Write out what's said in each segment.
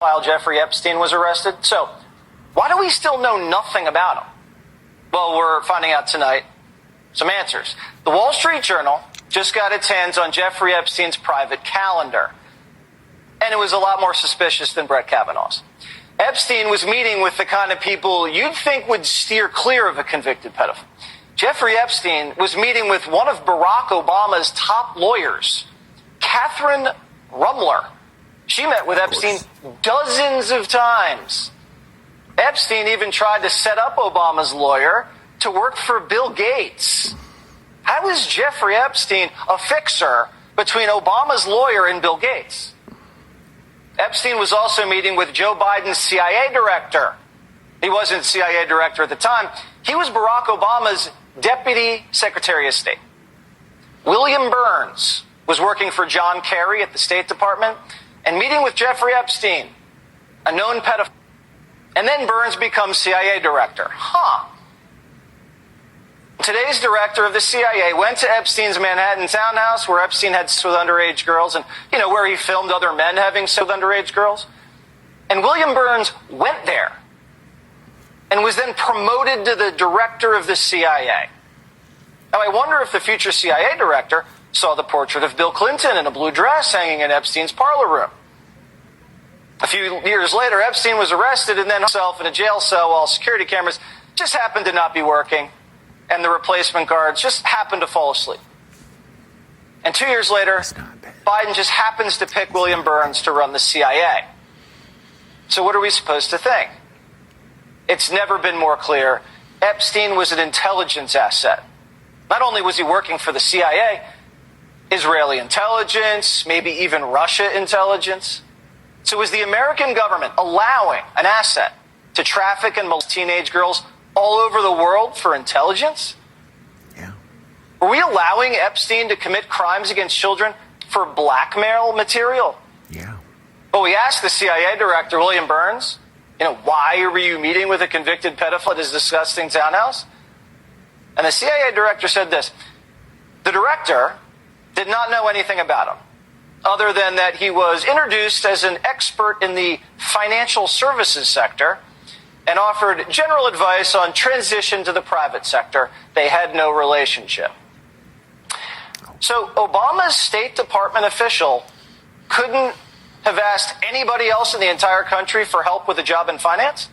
while Jeffrey Epstein was arrested. So why do we still know nothing about him? Well, we're finding out tonight some answers. The Wall Street Journal just got its hands on Jeffrey Epstein's private calendar, and it was a lot more suspicious than Brett Kavanaugh's. Epstein was meeting with the kind of people you'd think would steer clear of a convicted pedophile. Jeffrey Epstein was meeting with one of Barack Obama's top lawyers, Catherine Rumler. She met with Epstein dozens of times. Epstein even tried to set up Obama's lawyer to work for Bill Gates. How is Jeffrey Epstein a fixer between Obama's lawyer and Bill Gates? Epstein was also meeting with Joe Biden's CIA director. He wasn't CIA director at the time. He was Barack Obama's Deputy Secretary of State. William Burns was working for John Kerry at the State Department and meeting with Jeffrey Epstein, a known pedophile. And then Burns becomes CIA director. Today's director of the CIA went to Epstein's Manhattan townhouse where Epstein had sex with underage girls and, where he filmed other men having sex with underage girls. And William Burns went there and was then promoted to the director of the CIA. Now, I wonder if the future CIA director saw the portrait of Bill Clinton in a blue dress hanging in Epstein's parlor room. A few years later, Epstein was arrested and then himself in a jail cell while security cameras just happened to not be working and the replacement guards just happened to fall asleep. And 2 years later, Biden just happens to pick William Burns to run the CIA. So what are we supposed to think? It's never been more clear. Epstein was an intelligence asset. Not only was he working for the CIA, Israeli intelligence, maybe even Russia intelligence. So was the American government allowing an asset to traffic and molest teenage girls all over the world for intelligence? Yeah. Were we allowing Epstein to commit crimes against children for blackmail material? Yeah. Well, we asked the CIA director, William Burns, why were you meeting with a convicted pedophile at his disgusting townhouse? And the CIA director said this: the director did not know anything about him, other than that he was introduced as an expert in the financial services sector and offered general advice on transition to the private sector. They had no relationship. So Obama's State Department official couldn't have asked anybody else in the entire country for help with a job in finance?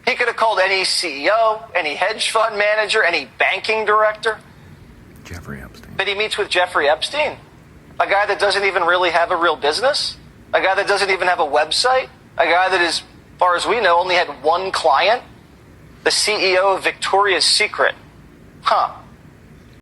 He could have called any CEO, any hedge fund manager, any banking director. Jeffrey Epstein. But he meets with Jeffrey Epstein, a guy that doesn't even really have a real business, a guy that doesn't even have a website, a guy that, as far as we know, only had one client, the CEO of Victoria's Secret.